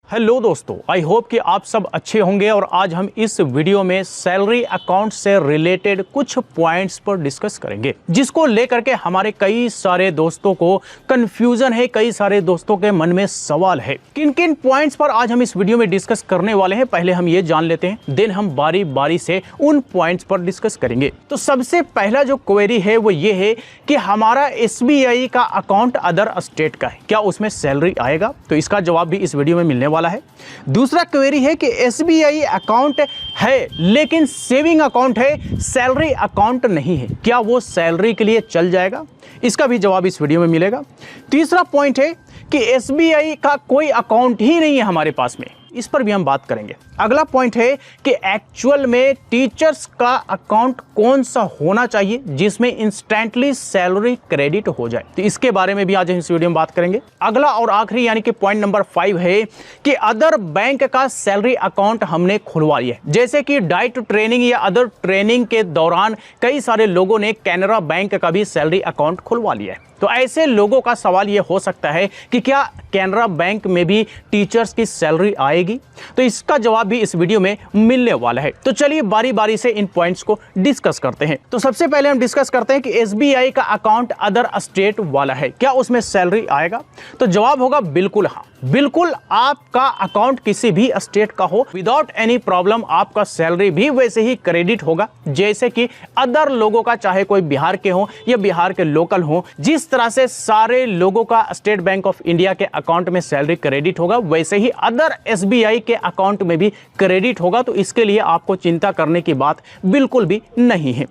Hello दोस्तों, I hope कि आप सब अच्छे होंगे और आज हम इस वीडियो में सैलरी अकाउंट से रिलेटेड कुछ पॉइंट्स पर डिस्कस करेंगे, जिसको लेकर के हमारे कई सारे दोस्तों को कंफ्यूजन है, कई सारे दोस्तों के मन में सवाल है। किन किन पॉइंट्स पर आज हम इस वीडियो में डिस्कस करने वाले हैं, पहले हम ये जान लेते हैं, देन हम बारी बारी से उन पॉइंट्स पर डिस्कस करेंगे। तो सबसे पहला जो क्वेरी है वो ये है कि हमारा SBI का अकाउंट अदर स्टेट का है, क्या उसमें सैलरी आएगा? तो इसका जवाब भी इस वीडियो में मिलने वाला है। दूसरा क्वेरी है कि SBI अकाउंट है लेकिन सेविंग अकाउंट है, सैलरी अकाउंट नहीं है, क्या वो सैलरी के लिए चल जाएगा? इसका भी जवाब इस वीडियो में मिलेगा। तीसरा पॉइंट है कि SBI का कोई अकाउंट ही नहीं है हमारे पास में, इस पर भी हम बात करेंगे। अगला पॉइंट है कि एक्चुअल में टीचर्स का अकाउंट कौन सा होना चाहिए जिसमें इंस्टेंटली सैलरी क्रेडिट हो जाए, तो इसके बारे में भी आज इस वीडियो में बात करेंगे। अगला और आखिरी यानी कि पॉइंट नंबर 5 है कि अदर बैंक का सैलरी अकाउंट हमने खुलवा लिया है, जैसे कि डाइट ट्रेनिंग या अदर ट्रेनिंग के दौरान कई सारे लोगों ने कैनरा बैंक का भी सैलरी अकाउंट खुलवा लिया है। तो ऐसे लोगों का सवाल यह हो सकता है कि क्या कैनरा बैंक में भी टीचर्स की सैलरी आएगी? तो इसका जवाब भी इस वीडियो में मिलने वाला है। तो चलिए बारी बारी से इन पॉइंट्स को डिस्कस करते हैं। तो सबसे पहले हम डिस्कस करते हैं कि SBI का अकाउंट अदर स्टेट वाला है, क्या उसमें सैलरी आएगा? तो जवाब होगा बिल्कुल हाँ, बिल्कुल। आपका अकाउंट किसी भी स्टेट का हो, विदाउट एनी प्रॉब्लम आपका सैलरी भी वैसे ही क्रेडिट होगा जैसे कि अदर लोगों का, चाहे कोई बिहार के हो या बिहार के लोकल हो। जिस तरह से सारे लोगों का स्टेट बैंक ऑफ इंडिया के अकाउंट में सैलरी क्रेडिट होगा, वैसे ही अदर SBI के अकाउंट में भी क्रेडिट होगा। तो इसके लिए आपको चिंता करने की बात बिल्कुल भी नहीं है।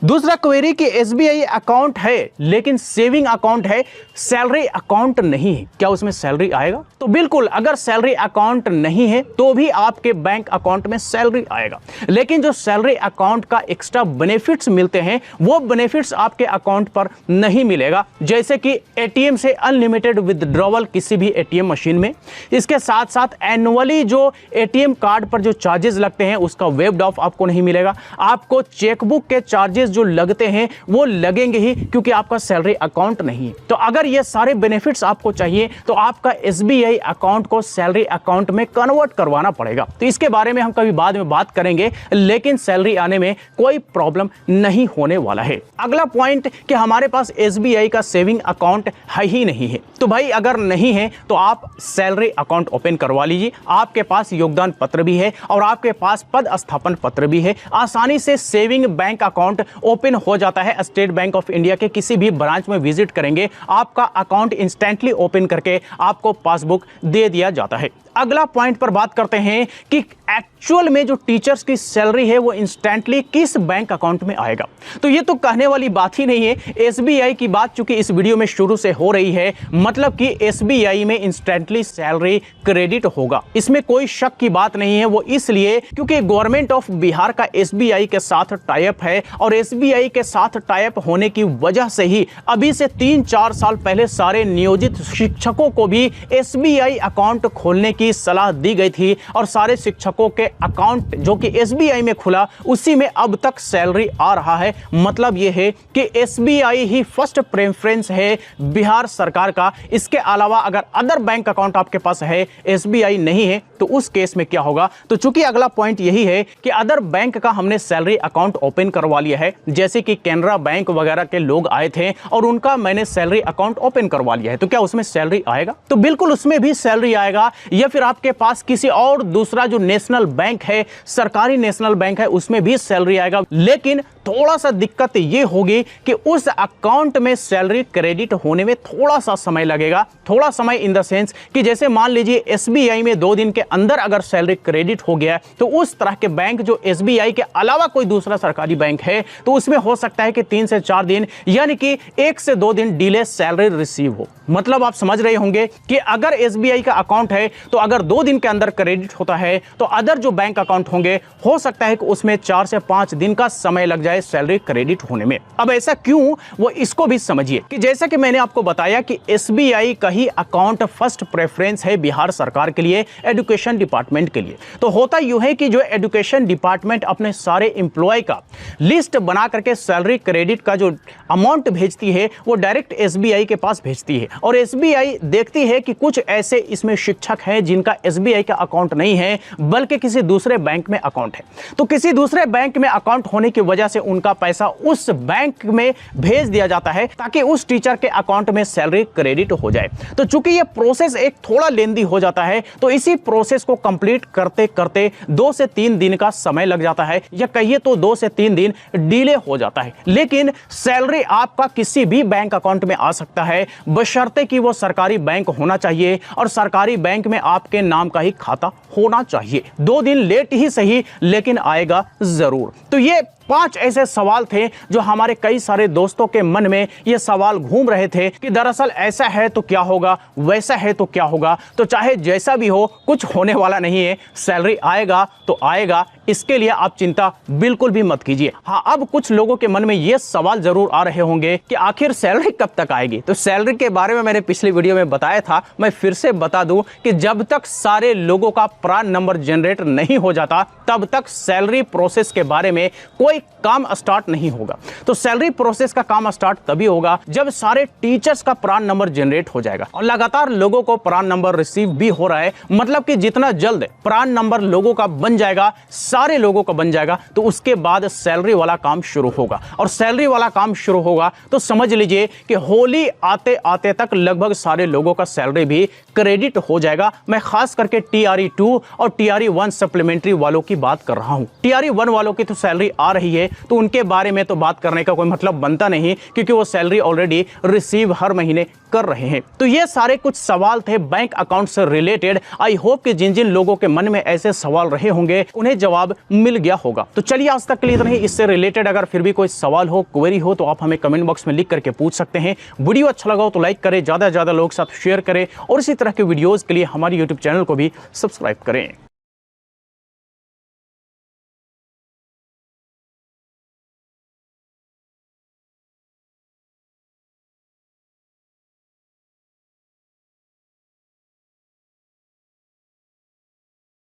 दूसरा क्वेरी कि SBI अकाउंट है लेकिन सेविंग अकाउंट है, सैलरी अकाउंट नहीं है, क्या उसमें सैलरी आएगा? तो बिल्कुल, अगर सैलरी अकाउंट नहीं है तो भी आपके बैंक अकाउंट में सैलरी आएगा, लेकिन जो सैलरी अकाउंट का एक्स्ट्रा बेनिफिट्स मिलते हैं वो बेनिफिट्स आपके अकाउंट पर नहीं मिलेगा, जैसे कि ATM से अनलिमिटेड विथड्रॉवल किसी भी ATM मशीन में। इसके साथ साथ एनुअली जो ATM कार्ड पर जो चार्जेस लगते हैं उसका वेव्ड ऑफ आपको नहीं मिलेगा। आपको चेकबुक के चार्जेस जो लगते हैं वो लगेंगे ही, क्योंकि आपका सैलरी अकाउंट नहीं है। तो अगर ये सारे बेनिफिट्स आपको चाहिए तो आपका SBI अकाउंट को सैलरी अकाउंट में कन्वर्ट करवाना पड़ेगा। तो इसके बारे में हम कभी बाद में बात करेंगे, लेकिन सैलरी आने में कोई प्रॉब्लम नहीं होने वाला है। अगला पॉइंट कि हमारे पास SBI का सेविंग अकाउंट है ही नहीं है। तो भाई अगर नहीं है तो आप सैलरी अकाउंट ओपन करवा लीजिए। आपके पास योगदान पत्र भी है और आपके पास पद स्थापन पत्र भी है। आसानी से सेविंग बैंक अकाउंट ओपन हो जाता है। स्टेट बैंक ऑफ इंडिया के किसी भी ब्रांच में विजिट करेंगे, आपका अकाउंट इंस्टेंटली ओपन करके आपको पासबुक दे दिया जाता है। अगला पॉइंट पर बात करते हैं कि एक्चुअल में जो टीचर्स की सैलरी है वो इंस्टेंटली किस बैंक अकाउंट में आएगा। तो ये तो कहने वाली बात ही नहीं है। SBI की बात चूंकि इस वीडियो में शुरू से हो रही है, मतलब कि SBI में इंस्टेंटली सैलरी क्रेडिट होगा, इसमें कोई शक की बात नहीं है। वो इसलिए क्योंकि गवर्नमेंट ऑफ बिहार का SBI के साथ टाई अप है, और SBI के साथ टाई अप होने की वजह से ही अभी से 3-4 साल पहले सारे नियोजित शिक्षकों को भी SBI अकाउंट खोलने की सलाह दी गई थी, और सारे शिक्षकों के अकाउंट जो कि SBI में खुला उसी में अब तक सैलरी आ रहा है। मतलब यह है कि SBI ही फर्स्ट प्रेफरेंस है बिहार सरकार का। इसके अलावा अगर अदर बैंक अकाउंट आपके पास है, SBI नहीं है, तो उस केस में क्या होगा? तो चूंकि अगला पॉइंट यही है कि अदर बैंक का हमने सैलरी अकाउंट ओपन करवा लिया है, जैसे कि कैनरा बैंक वगैरह के लोग आए थे और उनका मैंने सैलरी अकाउंट ओपन करवा लिया है, तो क्या उसमें सैलरी आएगा? तो बिल्कुल उसमें भी सैलरी आएगा। या फिर आपके पास किसी और दूसरा जो नेशनल बैंक है, सरकारी नेशनल बैंक है, उसमें भी सैलरी आएगा, लेकिन थोड़ा सा दिक्कत ये होगी कि उस अकाउंट में सैलरी क्रेडिट होने में थोड़ा सा समय लगेगा। थोड़ा समय इन द सेंस कि जैसे मान लीजिए SBI में 2 दिन के अंदर अगर सैलरी क्रेडिट हो गया, तो उस तरह के बैंक जो SBI के अलावा कोई दूसरा सरकारी बैंक है, तो उसमें हो सकता है कि 3 से 4 दिन यानी कि 1 से 2 दिन डिले सैलरी रिसीव हो। मतलब आप समझ रहे होंगे कि अगर SBI का अकाउंट है तो अगर 2 दिन के अंदर क्रेडिट होता है, तो अदर जो बैंक अकाउंट होंगे हो सकता है कि उसमें 4 से 5 दिन का समय लग जाए सैलरी क्रेडिट होने में। अब ऐसा क्यों, वो इसको भी समझिए कि जैसा कि मैंने आपको बताया कि SBI का ही अकाउंट फर्स्ट प्रेफरेंस है बिहार सरकार के लिए एजुकेशन एजुकेशन डिपार्टमेंट के लिए। तो होता यूं है कि जो एजुकेशन डिपार्टमेंट अपने सारे एम्प्लॉय का लिस्ट बना करके सैलरी क्रेडिट का जो अमाउंट भेजती है वो डायरेक्ट एसबीआई के पास भेजती है, और एसबीआई देखती है कि कुछ ऐसे इसमें शिक्षक हैं जिनका एसबीआई का अकाउंट नहीं है बल्कि किसी दूसरे बैंक में अकाउंट है। तो किसी दूसरे बैंक में अकाउंट होने की वजह से उनका पैसा उस बैंक में भेज दिया जाता है ताकि उस टीचर के अकाउंट में सैलरी क्रेडिट हो जाए। तो चूंकि ये प्रोसेस एक थोड़ा लेंदी हो जाता है तो इसी प्रोसेस को कंप्लीट करते करते 2 से 3 दिन का समय लग जाता है, या कहिए तो 2 से 3 दिन डिले हो जाता है। लेकिन सैलरी आपका किसी भी बैंक अकाउंट में आ सकता है बशर्ते कि वो सरकारी बैंक होना चाहिए और सरकारी बैंक में आपके नाम का ही खाता होना चाहिए। 2 दिन लेट ही सही लेकिन आएगा जरूर। तो ये 5 ऐसे सवाल थे जो हमारे कई सारे दोस्तों के मन में ये सवाल घूम रहे थे कि दरअसल ऐसा है तो क्या होगा, वैसा है तो क्या होगा। तो चाहे जैसा भी हो कुछ होने वाला नहीं है, सैलरी आएगा तो आएगा, इसके लिए आप चिंता बिल्कुल भी मत कीजिए। हाँ, अब कुछ लोगों के मन में ये सवाल जरूर आ रहे होंगे कि आखिर सैलरी कब तक आएगी। तो सैलरी के बारे में मैंने पिछली वीडियो में बताया था, मैं फिर से बता दूं कि जब तक सारे लोगों का प्रान नंबर जनरेट नहीं हो जाता तब तक सैलरी प्रोसेस के बारे में कोई काम स्टार्ट नहीं होगा। तो सैलरी प्रोसेस का काम स्टार्ट तभी होगा जब सारे टीचर्स का प्रान नंबर जनरेट हो जाएगा और लगातार लोगों को प्रान नंबर रिसीव भी हो रहा है। मतलब कि जितना जल्द प्रान नंबर लोगों का बन जाएगा, सारे लोगों का बन जाएगा, तो उसके बाद सैलरी वाला काम शुरू होगा। और सैलरी वाला काम शुरू होगा तो समझ लीजिए कि होली आते आते तक लगभग सारे लोगों का सैलरी भी क्रेडिट हो जाएगा। मैं खास करके TRE 2 और TRE 1 सप्लीमेंट्री वालों की बात कर रहा हूं। TRE 1 वालों की तो सैलरी आ रही है तो उनके बारे में तो बात करने का कोई मतलब बनता नहीं, क्योंकि वो सैलरी ऑलरेडी रिसीव हर महीने कर रहे हैं। तो ये सारे कुछ सवाल थे बैंक अकाउंट से रिलेटेड। आई होप कि जिन जिन लोगों के मन में ऐसे सवाल रहे होंगे उन्हें जवाब मिल गया होगा। तो चलिए आज तक के लिए इतना ही। इससे रिलेटेड अगर फिर भी कोई सवाल हो, क्वेरी हो तो आप हमें कमेंट बॉक्स में लिख करके पूछ सकते हैं। वीडियो अच्छा लगा हो तो लाइक करें, ज्यादा से ज्यादा लोग साथ शेयर करें और इसी तरह के वीडियोस के लिए हमारे यूट्यूब चैनल को भी सब्सक्राइब करें।